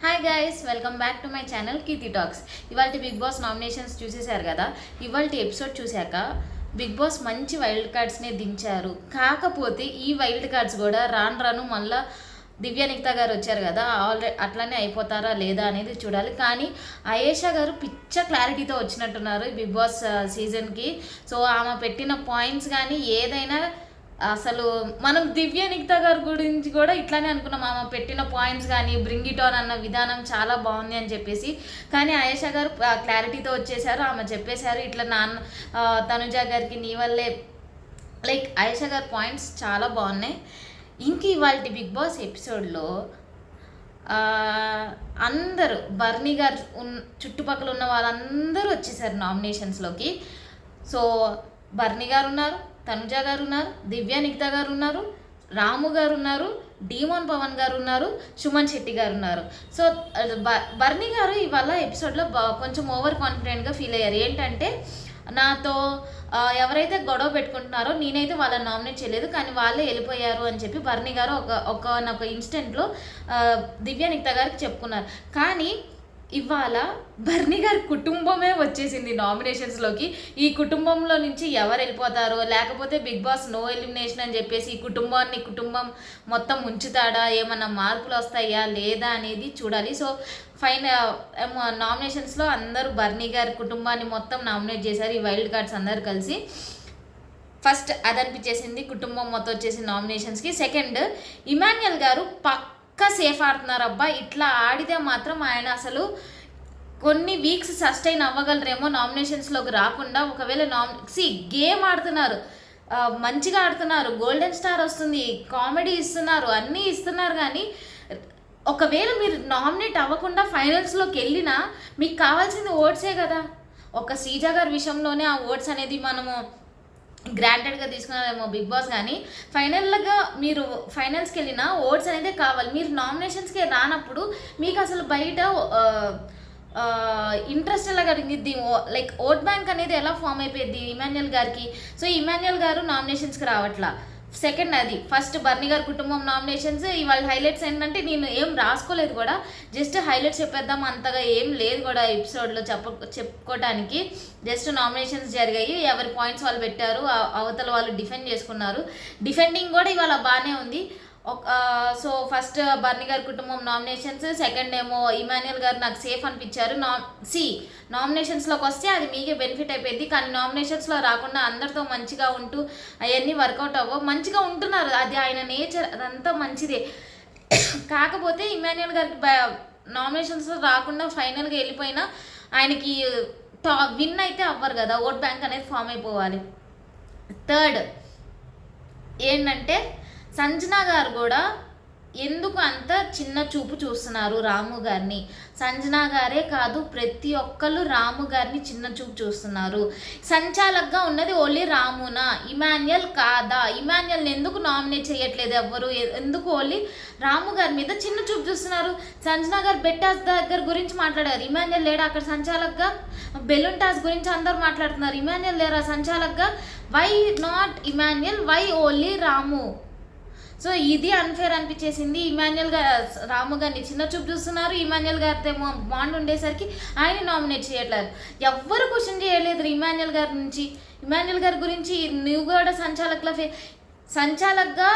Hi guys, welcome back to my channel Keerthi talks. ఇవాళ Bigg Boss nominations చూసేశారు కదా. ఇవాళ ఎపిసోడ్ చూశాక బిగ్ బాస్ మంచి వైల్డ్ కార్డ్స్నే దించారు. కాకపోతే ఈ వైల్డ్ కార్డ్స్ కూడా రాను మళ్ళీ దివ్య నిక్తా గారు వచ్చారు కదా, ఆల్రెడీ అట్లనే అయిపోతారా లేదా అనేది చూడాలి. కానీ అయేషా గారు పిచ్చ క్లారిటీతో వచ్చినట్టున్నారు బిగ్ బాస్ సీజన్కి. సో ఆమె పెట్టిన పాయింట్స్ కానీ ఏదైనా అసలు మనం దివ్య నిక్తా గారి గురించి కూడా ఇట్లానే అనుకున్నాం. ఆమె పెట్టిన పాయింట్స్ కానీ బ్రింగ్ ఇట్ ఆన్ అన్న విధానం చాలా బాగుంది అని చెప్పేసి. కానీ ఆయేషా గారు క్లారిటీతో వచ్చేసారు. ఆమె చెప్పేశారు ఇట్లా తనుజ గారికి నీ వల్లే, లైక్ ఆయేషా గారి పాయింట్స్ చాలా బాగున్నాయి. ఇంక ఇవాళ బిగ్ బాస్ ఎపిసోడ్లో అందరూ బర్నీ గారు చుట్టుపక్కల ఉన్న వాళ్ళందరూ వచ్చేసారు నామినేషన్స్లోకి. సో బర్నీ గారు ఉన్నారు, తనుజ గారు ఉన్నారు, దివ్య నిక్తా గారు ఉన్నారు, రాము గారు ఉన్నారు, డీమోన్ పవన్ గారు ఉన్నారు, సుమన్ శెట్టి గారు ఉన్నారు. సో బర్నీ గారు ఇవాళ ఎపిసోడ్లో కొంచెం ఓవర్ కాన్ఫిడెంట్గా ఫీల్ అయ్యారు. ఏంటంటే నాతో ఎవరైతే గొడవ పెట్టుకుంటున్నారో నేనైతే వాళ్ళని నామినేట్ చేయలేదు, కానీ వాళ్ళే వెళ్ళిపోయారు అని చెప్పి బర్నీ గారు ఒక ఇన్స్టెంట్లో దివ్య నిక్తా గారికి చెప్పుకున్నారు. కానీ ఇవాళ బర్నీ గారి కుటుంబమే వచ్చేసింది నామినేషన్స్లోకి. ఈ కుటుంబంలో నుంచి ఎవరు వెళ్ళిపోతారో, లేకపోతే బిగ్ బాస్ నో ఎలిమినేషన్ అని చెప్పేసి ఈ కుటుంబం మొత్తం ఉంచుతాడా, ఏమన్నా మార్పులు వస్తాయా లేదా అనేది చూడాలి. సో నామినేషన్స్లో అందరూ బర్నీ గారి కుటుంబాన్ని మొత్తం నామినేట్ చేశారు ఈ వైల్డ్ కార్డ్స్ అందరు కలిసి. ఫస్ట్ అదనిపించేసింది, కుటుంబం మొత్తం వచ్చేసి నామినేషన్స్కి. సెకండ్, ఇమాన్యుయల్ గారు సేఫ్ ఆడుతున్నారు. అబ్బా ఇట్లా ఆడితే మాత్రం ఆయన అసలు కొన్ని వీక్స్ సస్టైన్ అవ్వగలరేమో నామినేషన్స్లోకి రాకుండా. ఒకవేళ గేమ్ ఆడుతున్నారు, మంచిగా ఆడుతున్నారు, గోల్డెన్ స్టార్ వస్తుంది, కామెడీ ఇస్తున్నారు, అన్నీ ఇస్తున్నారు. కానీ ఒకవేళ మీరు నామినేట్ అవ్వకుండా ఫైనల్స్లోకి వెళ్ళినా మీకు కావాల్సింది ఓట్సే కదా. ఒక శ్రీజ గారి విషయంలోనే ఆ ఓట్స్ అనేది మనము గ్రాంటెడ్గా తీసుకున్నారేమో బిగ్ బాస్. కానీ ఫైనల్గా మీరు ఫైనల్స్కి వెళ్ళిన ఓట్స్ అనేది కావాలి. మీరు నామినేషన్స్కి రానప్పుడు మీకు అసలు బయట ఇంట్రెస్ట్ ఎలా కలిగింది, లైక్ ఓట్ బ్యాంక్ అనేది ఎలా ఫామ్ అయిపోయింది ఇమాన్యుయల్ గారికి. సో ఇమాన్యుయల్ గారు నామినేషన్స్కి రావట్లా. సెకండ్ అది. ఫస్ట్ బర్నీ గారి కుటుంబం నామినేషన్స్. ఇవాళ హైలైట్స్ ఏంటంటే నేను ఏం రాసుకోలేదు కూడా, జస్ట్ హైలైట్స్ చెప్పేద్దాం, అంతగా ఏం లేదు కూడా ఎపిసోడ్లో చెప్పుకోవడానికి. జస్ట్ నామినేషన్స్ జరిగాయి, ఎవరి పాయింట్స్ వాళ్ళు పెట్టారు, అవతల వాళ్ళు డిఫెండ్ చేసుకున్నారు. డిఫెండింగ్ కూడా ఇవాళ బాగానే ఉంది. సో ఫస్ట్ బర్నీ గారి కుటుంబం నామినేషన్స్, సెకండ్ ఏమో ఇమాన్యుయల్ గారు నాకు సేఫ్ అనిపించారు. నామినేషన్స్లోకి వస్తే అది మీకే బెనిఫిట్ అయిపోయింది. కానీ నామినేషన్స్లో రాకుండా అందరితో మంచిగా ఉంటూ అవన్నీ వర్కౌట్ అవ్వవు. మంచిగా ఉంటున్నారు, అది ఆయన నేచర్, అదంతా మంచిదే. కాకపోతే ఇమాన్యుయల్ గారికి నామినేషన్స్లో రాకుండా ఫైనల్గా వెళ్ళిపోయినా ఆయనకి విన్ అయితే అవ్వరు కదా, ఓట్ బ్యాంక్ అనేది ఫామ్ అయిపోవాలి. థర్డ్ ఏంటంటే సంజనా గారు కూడా ఎందుకు అంత చిన్న చూపు చూస్తున్నారు రాము గారిని. సంజనా గారే కాదు, ప్రతి ఒక్కళ్ళు రాము గారిని చిన్న చూపు చూస్తున్నారు. సంచాలక్గా ఉన్నది ఓన్లీ రామునా, ఇమాన్యుయల్ కాదా? ఇమాన్యుయల్ని ఎందుకు నామినేట్ చేయట్లేదు ఎవ్వరు? ఎందుకు ఓన్లీ రాము గారి మీద చిన్న చూపు చూస్తున్నారు? సంజనా గారు బెట్ టాస్ దగ్గర గురించి మాట్లాడారు, ఇమాన్యుయల్ లేడా అక్కడ సంచాలక్గా? బెలూన్ టాస్ గురించి అందరు మాట్లాడుతున్నారు, ఇమాన్యుయల్ లేరా సంచాలక్గా? Why not Emmanuel, why only Ramu? So ఇది అన్ఫేర్ అనిపించేసింది. ఇమాన్యుయల్ గారు రాము గారిని చిన్న చూపు చూస్తున్నారు, ఇమాన్యుయల్ గారితో బాండ్ ఉండేసరికి ఆయన నామినేట్ చేయట్లేదు. ఎవ్వరు క్వశ్చన్ చేయలేదు ఇమాన్యుయల్ గారి నుంచి. ఇమాన్యుయల్ గారి గురించి నువ్వు కూడా సంచాలక్గా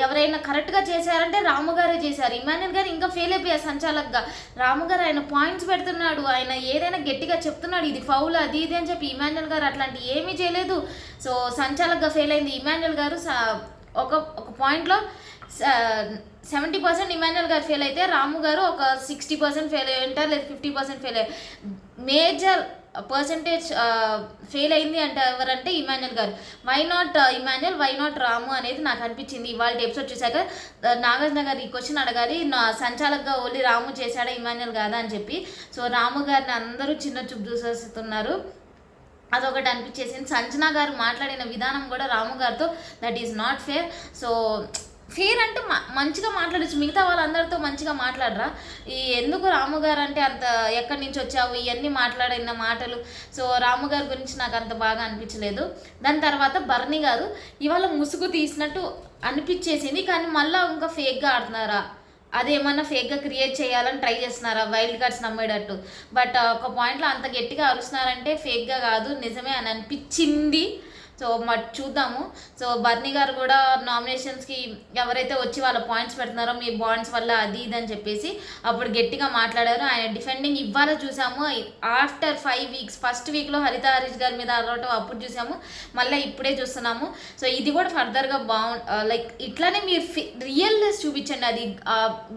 ఎవరైనా కరెక్ట్గా చేశారంటే రాము గారే చేశారు. ఇమాన్యుయల్ గారు ఇంకా ఫెయిల్ అయిపోయారు సంచాలక్గా. రాము గారు ఆయన పాయింట్స్ పెడుతున్నాడు, ఆయన ఏదైనా గట్టిగా చెప్తున్నాడు, ఇది ఫౌల్ అది ఇది అని చెప్పి. ఇమాన్యుయల్ గారు అట్లాంటి ఏమీ చేయలేదు. సో సంచాలక్గా ఫెయిల్ అయింది ఇమాన్యుయల్ గారు. ఒక పాయింట్లో 70% ఇమాన్యుయల్ గారు ఫెయిల్ అయితే రాము గారు ఒక 60% ఫెయిల్ అయ్యి ఉంటారు, లేదా 50% ఫెయిల్ అయ్యారు. మేజర్ పర్సంటేజ్ ఫెయిల్ అయింది అంటే ఎవరంటే ఇమాన్యుయల్ గారు. Why not Emmanuel, why not Ramu అనేది నాకు అనిపించింది ఇవాళ ఎపిసోడ్ చూసాక. నాగార్జున గారు ఈ క్వశ్చన్ అడగాలి, సంచాలక్గా ఓన్లీ రాము చేశాడా ఇమాన్యుయల్ కాదా అని చెప్పి. సో రాము గారిని అందరూ చిన్న చూపు చూసేస్తున్నారు, అదొకటి అనిపించేసింది. సంజనా గారు మాట్లాడిన విధానం కూడా రాము గారితో that is not fair. So fair అంటే మంచిగా మాట్లాడచ్చు, మిగతా వాళ్ళందరితో మంచిగా మాట్లాడరా? ఎందుకు రాము గారు అంటే అంత ఎక్కడి నుంచి వచ్చావు ఇవన్నీ మాట్లాడిన మాటలు. సో రాము గారి గురించి నాకు అంత బాగా అనిపించలేదు. దాని తర్వాత బర్నీ గారు ఇవాళ ముసుగు తీసినట్టు అనిపించేసింది, కానీ మళ్ళీ ఇంకా ఫేక్గా ఆడుతున్నారా అదేమన్నా ఫేక్గా క్రియేట్ చేయాలని ట్రై చేస్తున్నారా వైల్డ్ కార్డ్స్ నమ్మేటట్టు. బట్ ఒక పాయింట్లో అంత గట్టిగా అరుస్తున్నారంటే ఫేక్గా కాదు, నిజమే అని అనిపించింది. సో మరి చూద్దాము. సో బర్నీ గారు కూడా నామినేషన్స్కి ఎవరైతే వచ్చి వాళ్ళ పాయింట్స్ పెడుతున్నారో మీ బాండ్స్ వల్ల అది ఇది అని చెప్పేసి అప్పుడు గట్టిగా మాట్లాడారు. ఆయన డిఫెండింగ్ ఇవ్వాలో చూసాము. ఆఫ్టర్ 5 వీక్స్ ఫస్ట్ వీక్లో హరిత హరీష్ గారి మీద అరవటం అప్పుడు చూసాము, మళ్ళీ ఇప్పుడే చూస్తున్నాము. సో ఇది కూడా ఫర్దర్గా లైక్ ఇట్లానే మీరు రియల్నెస్ చూపించండి. అది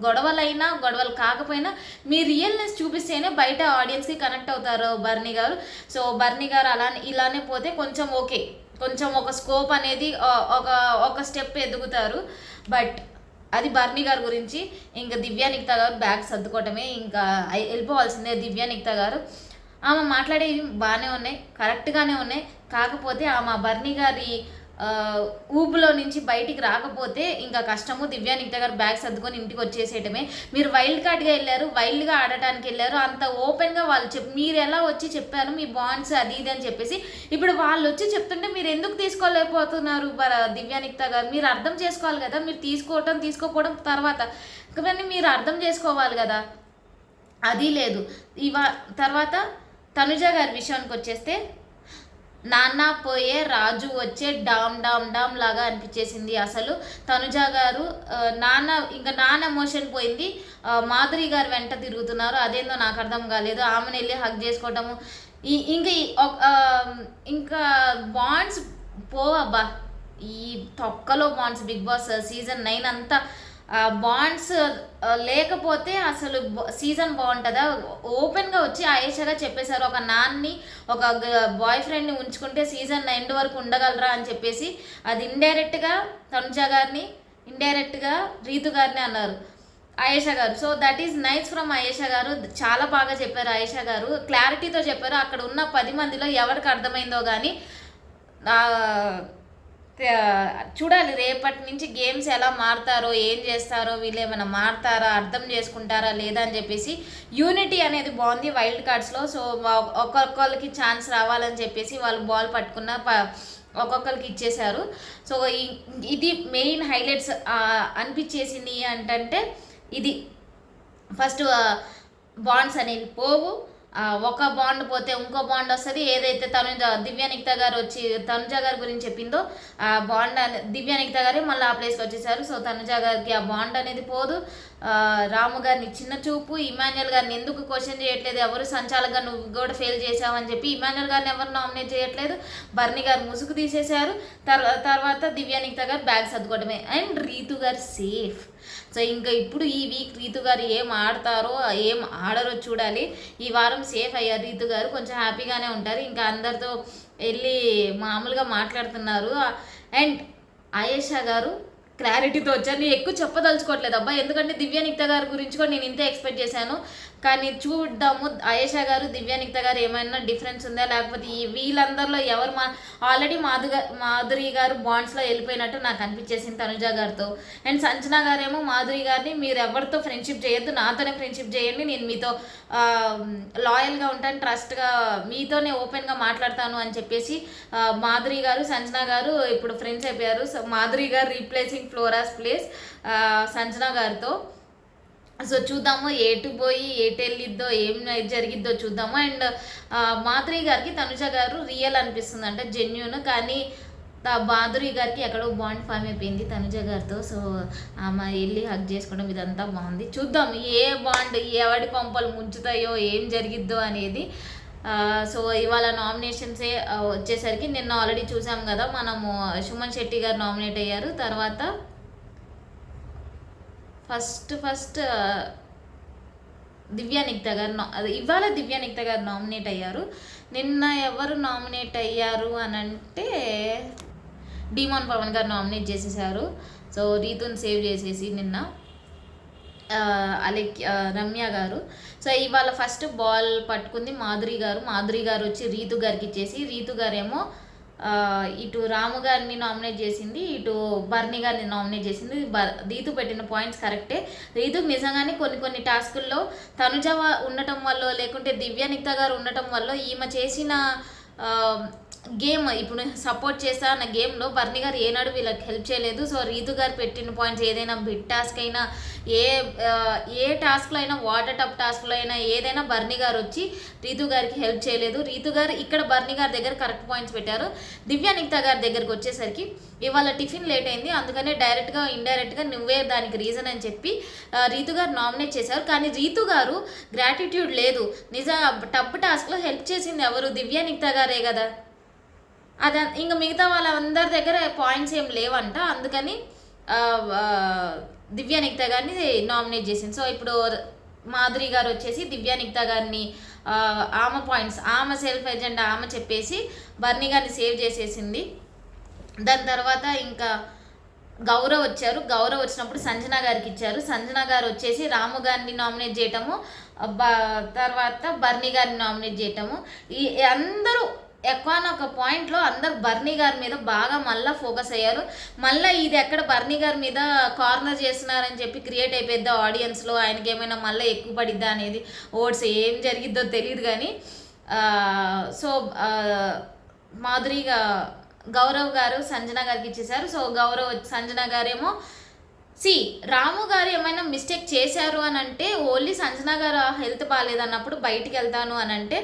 గొడవలైనా గొడవలు కాకపోయినా మీ రియల్నెస్ చూపిస్తేనే బయట ఆడియన్స్కి కనెక్ట్ అవుతారు బర్నీ గారు. సో బర్నీ గారు ఇలానే పోతే కొంచెం ఓకే, కొంచెం ఒక స్కోప్ అనేది ఒక స్టెప్ ఎదుగుతారు. బట్ అది బర్నీ గారి గురించి. ఇంకా దివ్యా నిక్తా గారు బ్యాగ్ సర్దుకోవటమే, ఇంకా వెళ్ళిపోవాల్సిందే దివ్యా నిక్తా గారు. ఆమె మాట్లాడేవి బాగానే ఉన్నాయి, కరెక్ట్గానే ఉన్నాయి. కాకపోతే ఆమె బర్నీ గారి ఊపులో నుంచి బయటికి రాకపోతే ఇంకా కష్టము. దివ్యా నిక్తా గారు బ్యాగ్ సర్దుకొని ఇంటికి వచ్చేసేయటమే. మీరు వైల్డ్ కార్డ్గా వెళ్ళారు, వైల్డ్గా ఆడటానికి వెళ్ళారు, అంత ఓపెన్గా వాళ్ళు మీరు ఎలా వచ్చి చెప్పారు మీ బాండ్స్ అది ఇది అని చెప్పేసి ఇప్పుడు వాళ్ళు వచ్చి చెప్తుంటే మీరు ఎందుకు తీసుకోలేకపోతున్నారు దివ్యా నిక్తా గారు? మీరు అర్థం చేసుకోవాలి కదా. మీరు తీసుకోకపోవడం తర్వాత కానీ మీరు అర్థం చేసుకోవాలి కదా. అది లేదు. తర్వాత తనుజ గారి విషయానికి వచ్చేస్తే నాన్న పోయే రాజు వచ్చే డామ్ డామ్ డామ్ లాగా అనిపించేసింది. అసలు తనుజ గారు నాన్న ఎమోషన్ పోయింది, మాధురి గారు వెంట తిరుగుతున్నారు. అదేందో నాకు అర్థం కాలేదు. ఆమెను వెళ్ళి హగ్ చేసుకోవటము, ఇంకా బాండ్స్ పోవబ్బా. ఈ తొక్కలో బాండ్స్ బిగ్ బాస్ సీజన్ 9 అంతా బాండ్స్ లేకపోతే అసలు సీజన్ బాగుంటుందా? ఓపెన్గా వచ్చి ఆయేషాగా చెప్పేశారు, ఒక నాన్ని ఒక బాయ్ ఫ్రెండ్ని ఉంచుకుంటే సీజన్ 9 వరకు ఉండగలరా అని చెప్పేసి. అది ఇండైరెక్ట్గా తనుజ గారిని, ఇండైరెక్ట్గా రీతు గారిని అన్నారు ఆయేషా గారు. So that is nice from Ayesha గారు. చాలా బాగా చెప్పారు ఆయేషా గారు, క్లారిటీతో చెప్పారు. అక్కడ ఉన్న 10 మందిలో ఎవరికి అర్థమైందో కానీ చూడాలి రేపటి నుంచి గేమ్స్ ఎలా మారుతారో, ఏం చేస్తారో, వీళ్ళు ఏమైనా మారుతారా, అర్థం చేసుకుంటారా లేదా అని చెప్పేసి. యూనిటీ అనేది బాగుంది వైల్డ్ కార్డ్స్లో. సో ఒక్కొక్కరికి ఛాన్స్ రావాలని చెప్పేసి వాళ్ళు బాల్ పట్టుకున్న ఒక్కొక్కరికి ఇచ్చేశారు. సో ఇది మెయిన్ హైలైట్స్ అనిపించేసింది అంటే ఇది. ఫస్ట్ బాండ్స్ అనేవి పోవు, ఒక బాండ్ పోతే ఇంకో బాండ్ వస్తుంది. ఏదైతే దివ్యా నిక్తా గారు వచ్చి తనుజ గారి గురించి చెప్పిందో ఆ బాండ్ దివ్యా నిక్తా గారే మళ్ళీ ఆ ప్లేస్కి వచ్చేసారు. సో తనుజ గారికి ఆ బాండ్ అనేది పోదు. రాము గారిని చిన్న చూపు, ఇమాన్యుయల్ గారిని ఎందుకు క్వశ్చన్ చేయట్లేదు, ఎవరు సంచాలకుగా నువ్వు కూడా ఫెయిల్ చేసావని చెప్పి ఇమాన్యుయల్ గారిని ఎవరు నామినేట్ చేయట్లేదు. బర్నీ గారు ముసుగు తీసేశారు. తర్వాత దివ్యా నిక్తా గారు బ్యాగ్ సర్దుకోవడమే. అండ్ రీతు గారు సేఫ్. సో ఇంకా ఇప్పుడు ఈ వీక్ రీతు గారు ఏం ఆడతారో ఏం ఆడరో చూడాలి. ఈ వారం సేఫ్ అయ్యారు రీతు గారు, కొంచెం హ్యాపీగానే ఉంటారు. ఇంకా అందరితో వెళ్ళి మామూలుగా మాట్లాడుతున్నారు. అండ్ ఆయేషా గారు క్లారిటీతో వచ్చారు. నేను ఎక్కువ చెప్పదలుచుకోవట్లేదు అబ్బా, ఎందుకంటే దివ్యా నిక్తా గారి గురించి కూడా నేను ఇంతే ఎక్స్పెక్ట్ చేశాను. కానీ చూద్దాము ఆయేషా గారు దివ్యా నిక్తా గారు ఏమైనా డిఫరెన్స్ ఉందా, లేకపోతే వీళ్ళందరిలో ఎవరు ఆల్రెడీ మాధురి గారు బాండ్స్లో వెళ్ళిపోయినట్టు నాకు అనిపించేసింది తనుజ గారితో. అండ్ సంచన గారేమో మాధురి గారిని మీరు ఎవరితో ఫ్రెండ్షిప్ చేయొద్దు, నాతోనే ఫ్రెండ్షిప్ చేయండి, నేను మీతో లాయల్గా ఉంటాను, ట్రస్ట్గా మీతోనే ఓపెన్గా మాట్లాడతాను అని చెప్పేసి మాధురి గారు సంచన గారు ఇప్పుడు ఫ్రెండ్స్ అయిపోయారు. సో మాధురి గారు రీప్లేసింగ్ ఫ్లోరాస్ ప్లేస్ సంచన గారితో. సో చూద్దాము ఎటు పోయి ఎటు వెళ్ళిద్దో ఏం జరిగిద్దో చూద్దాము. అండ్ మాధురి గారికి తనుజ గారు రియల్ అనిపిస్తుంది అంటే జెన్యూన్, కానీ మాధురి గారికి ఎక్కడో బాండ్ ఫామ్ అయిపోయింది తనుజ గారితో. సో ఆమె వెళ్ళి హగ్ చేసుకోవడం ఇదంతా బాగుంది. చూద్దాం ఏ బాండ్ ఎవడి కొంపలు ముంచుతాయో ఏం జరిగిద్దో అనేది. సో ఇవాళ నామినేషన్సే వచ్చేసరికి నిన్న ఆల్రెడీ చూసాం కదా మనము, సుమన్ శెట్టి గారు నామినేట్ అయ్యారు. తర్వాత ఫస్ట్ దివ్యా నిక్తా గారు ఇవాళ దివ్యా నిక్తా గారు నామినేట్ అయ్యారు. నిన్న ఎవరు నామినేట్ అయ్యారు అని అంటే డిమాన్ పవన్ గారు నామినేట్ చేసేసారు. సో రీతుని సేవ్ చేసేసి నిన్న రమ్య గారు. సో ఇవాళ ఫస్ట్ బాల్ పట్టుకుంది మాధురి గారు వచ్చి రీతు గారికి ఇచ్చేసి, రీతు గారేమో ఇటు రాము గారిని నామినేట్ చేసింది, ఇటు బర్నీ గారిని నామినేట్ చేసింది. రీతు పెట్టిన పాయింట్స్ కరెక్టే. రీతుకు నిజంగానే కొన్ని టాస్కుల్లో తనుజ ఉండటం వల్ల లేకుంటే దివ్యా నిక్తా గారు ఉండటం వల్ల ఈమె చేసిన గేమ్ ఇప్పుడు సపోర్ట్ చేస్తా అన్న గేమ్లో బర్నీ గారు ఏనాడు వీళ్ళకి హెల్ప్ చేయలేదు. సో రీతు గారు పెట్టిన పాయింట్స్ ఏదైనా బిట్ టాస్క్ అయినా ఏ టాస్క్లో అయినా వాటర్ టప్ టాస్క్లో అయినా ఏదైనా బర్నీ గారు వచ్చి రీతు గారికి హెల్ప్ చేయలేదు. రీతు గారు ఇక్కడ బర్నీ గారి దగ్గర కరెక్ట్ పాయింట్స్ పెట్టారు. దివ్యానిక్త గారి దగ్గరికి వచ్చేసరికి ఇవాళ టిఫిన్ లేట్ అయింది, అందుకనే డైరెక్ట్గా ఇండైరెక్ట్గా నువ్వే దానికి రీజన్ అని చెప్పి రీతు గారు నామినేట్ చేశారు. కానీ రీతు గారు గ్రాటిట్యూడ్ లేదు. టప్ టాస్క్లో హెల్ప్ చేసింది ఎవరు? దివ్యానిక్త గారే కదా. అదే ఇంకా మిగతా వాళ్ళందరి దగ్గర పాయింట్స్ ఏం లేవంట, అందుకని దివ్యానిక్త గారిని నామినేట్ చేసింది. సో ఇప్పుడు మాధురి గారు వచ్చేసి దివ్యానిక్త గారిని ఆమె పాయింట్స్, ఆమె సెల్ఫ్ ఎజెండా ఆమె చెప్పేసి బర్నీ గారిని సేవ్ చేసేసింది. దాని తర్వాత ఇంకా గౌరవ్ వచ్చారు. గౌరవ్ వచ్చినప్పుడు సంజన గారికి ఇచ్చారు. సంజన గారు వచ్చేసి రాము గారిని నామినేట్ చేయటము, తర్వాత బర్నీ గారిని నామినేట్ చేయటము. ఈ అందరూ ఒక పాయింట్లో అందరు బర్నీ గారి మీద బాగా మళ్ళీ ఫోకస్ అయ్యారు. మళ్ళీ ఇది ఎక్కడ బర్నీ గారి మీద కార్నర్ చేస్తున్నారని చెప్పి క్రియేట్ అయిపోద్దా ఆడియన్స్లో, ఆయనకి ఏమైనా మళ్ళీ ఎక్కువ పడిద్దా అనేది, ఓట్స్ ఏం జరిగిద్దో తెలియదు. కానీ సో మాధురిగా గౌరవ్ గారు సంజన గారికి ఇచ్చేసారు. సో సంజన గారేమో రాము గారు ఏమైనా మిస్టేక్ చేశారు అని అంటే ఓన్లీ సంజన గారు హెల్త్ బాగాలేదన్నప్పుడు బయటికి వెళ్తాను అని అంటే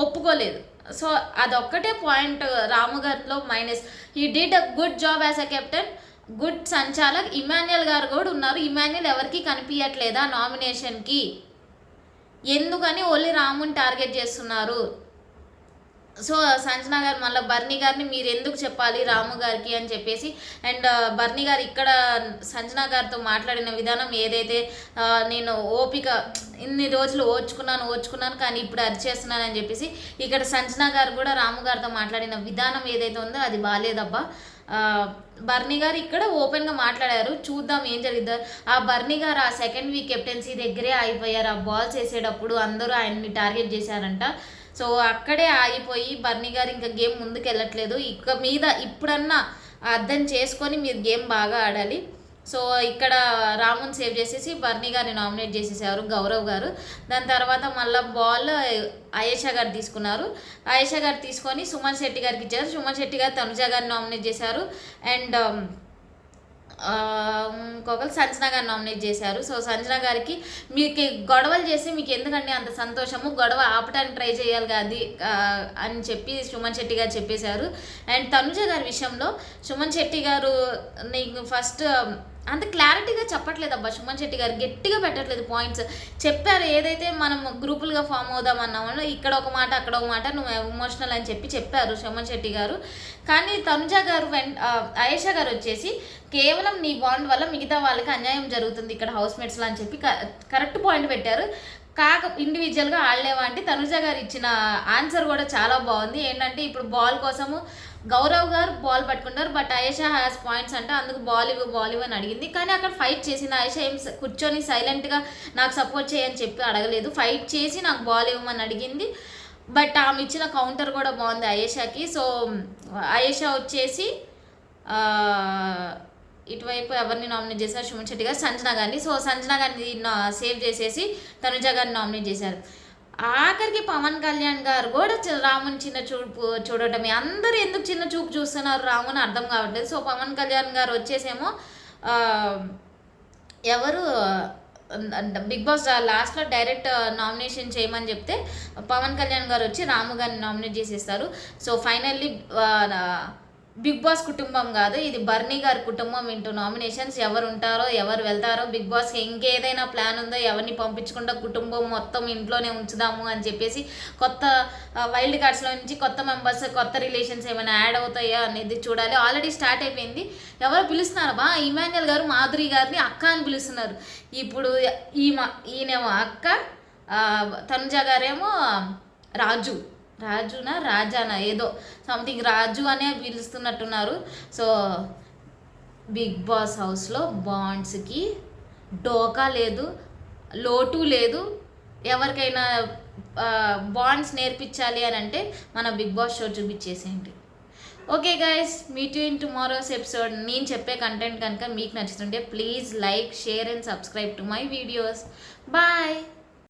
ఒప్పుకోలేదు. సో అదొక్కటే పాయింట్ రాము గారిలో minus. He did a good job as a captain, good సంచాలక్. ఇమాన్యుయల్ గారు కూడా ఉన్నారు. ఇమాన్యుయల్ ఎవరికి కనిపించట్లేదా నామినేషన్కి? ఎందుకని ఓన్లీ రాముని టార్గెట్ చేస్తున్నారు? సో సంజన గారు మళ్ళీ బర్నీ గారిని మీరు ఎందుకు చెప్పాలి రాము గారికి అని చెప్పేసి, అండ్ బర్నీ గారు ఇక్కడ సంజన గారితో మాట్లాడిన విధానం ఏదైతే నేను ఓపిక ఇన్ని రోజులు ఓర్చుకున్నాను కానీ ఇప్పుడు అరిచేస్తున్నాను అని చెప్పేసి, ఇక్కడ సంజన గారు కూడా రాము గారితో మాట్లాడిన విధానం ఏదైతే ఉందో అది బాగాలేదబ్బా. బర్నీ గారు ఇక్కడ ఓపెన్గా మాట్లాడారు, చూద్దాం ఏం జరిగిద్దో. ఆ బర్నీ గారు ఆ సెకండ్ వీక్ కెప్టెన్సీ దగ్గరే అయిపోయారు. ఆ బాల్స్ వేసేటప్పుడు అందరూ ఆయన్ని టార్గెట్ చేశారంట. సో అక్కడే ఆగిపోయి బర్నీ గారు ఇంకా గేమ్ ముందుకు వెళ్ళట్లేదు. ఇప్పుడన్నా అర్థం చేసుకొని మీరు గేమ్ బాగా ఆడాలి. సో ఇక్కడ రాముని సేవ్ చేసేసి బర్నీ గారిని నామినేట్ చేసేసారు గౌరవ్ గారు. దాని తర్వాత మళ్ళీ బాల్ ఆయేషా గారు తీసుకున్నారు. ఆయేషా గారు తీసుకొని సుమన్ శెట్టి గారికి ఇచ్చారు. సుమన్ శెట్టి గారు తనుజ గారిని నామినేట్ చేశారు. అండ్ ఇంకొకరు సంజన గారిని నామినేట్ చేశారు. సో సంజన గారికి మీకు గొడవలు చేసి మీకు ఎందుకండి అంత సంతోషము, గొడవ ఆపటానికి ట్రై చేయాలి కాదు అని చెప్పి సుమన్ శెట్టి గారు చెప్పేశారు. అండ్ తనుజ గారి విషయంలో సుమన్ శెట్టి గారు నీకు ఫస్ట్ అంత క్లారిటీగా చెప్పట్లేదు అబ్బా. సుమన్ శెట్టి గారు గట్టిగా పెట్టట్లేదు పాయింట్స్. చెప్పారు ఏదైతే మనం గ్రూపులుగా ఫామ్ అవుదామన్నామో ఇక్కడ ఒక మాట అక్కడ ఒక మాట నువ్వు ఎమోషనల్ అని చెప్పారు సుమన్ శెట్టి గారు. కానీ తనుజ గారు ఆయేషా గారు వచ్చేసి కేవలం నీ బాండ్ వల్ల మిగతా వాళ్ళకి అన్యాయం జరుగుతుంది ఇక్కడ హౌస్మేట్స్లో అని చెప్పి కరెక్ట్ పాయింట్ పెట్టారు. ఇండివిజువల్గా ఆడలేవా అంటే తనుజ గారు ఇచ్చిన ఆన్సర్ కూడా చాలా బాగుంది. ఏంటంటే ఇప్పుడు బాల్ కోసము గౌరవ్ గారు బాల్ పట్టుకున్నారు, బట్ ఆయేషా హ్యాస్ పాయింట్స్ అంటే అందుకు బాల్ ఇవ్వు అని అడిగింది. కానీ అక్కడ ఫైట్ చేసింది ఆయేషా. ఏం కూర్చొని సైలెంట్గా నాకు సపోర్ట్ చేయని చెప్పి అడగలేదు, ఫైట్ చేసి నాకు బాల్ ఇవ్వమని అడిగింది. బట్ ఆమె ఇచ్చిన కౌంటర్ కూడా బాగుంది ఆయేషాకి. సో ఆయేషా వచ్చేసి ఇటువైపు ఎవరిని నామినేట్ చేశారు? సుమన్ శెట్టి గారు సంజన గారిని. సో సంజన గారిని సేవ్ చేసేసి తనుజ గారిని నామినేట్ చేశారు. ఆఖరికి పవన్ కళ్యాణ్ గారు కూడా రాముని చిన్న చూపు చూడటమే. అందరూ ఎందుకు చిన్న చూపు చూస్తున్నారు రాముని అర్థం కావట్లేదు. సో పవన్ కళ్యాణ్ గారు వచ్చేసేమో ఎవరు బిగ్ బాస్ లాస్ట్లో డైరెక్ట్ నామినేషన్ చేయమని చెప్తే పవన్ కళ్యాణ్ గారు వచ్చి రాము గారిని నామినేట్ చేసేస్తారు. సో ఫైనల్లీ బిగ్ బాస్ కుటుంబం కాదు, ఇది బర్నీ గారి కుటుంబం ఇంటూ నామినేషన్స్. ఎవరు ఉంటారో ఎవరు వెళ్తారో, బిగ్ బాస్కి ఇంకేదైనా ప్లాన్ ఉందో, ఎవరిని పంపించకుండా కుటుంబం మొత్తం ఇంట్లోనే ఉంచుదాము అని చెప్పేసి కొత్త వైల్డ్ కార్డ్స్లో నుంచి కొత్త మెంబర్స్ కొత్త రిలేషన్స్ ఏమైనా యాడ్ అవుతాయా అనేది చూడాలి. ఆల్రెడీ స్టార్ట్ అయిపోయింది. ఎవరు పిలుస్తున్నారు బా? ఇమాన్యుయల్ గారు మాధురి గారిని అక్క అని పిలుస్తున్నారు. ఇప్పుడు ఈయనేమో అక్క, తనుజ గారేమో రాజానా ఏదో సంథింగ్ రాజు అనే పిలుస్తున్నట్టున్నారు. సో బిగ్ బాస్ హౌస్లో బాండ్స్కి డోకా లేదు, లోటు లేదు. ఎవరికైనా బాండ్స్ నేర్పించాలి అని అంటే మన బిగ్ బాస్ షో చూపించేసేయండి. Okay guys, meet you in tomorrow's episode. నేను చెప్పే కంటెంట్ కనుక మీకు నచ్చుతుంటే please like, share and subscribe to my videos. Bye.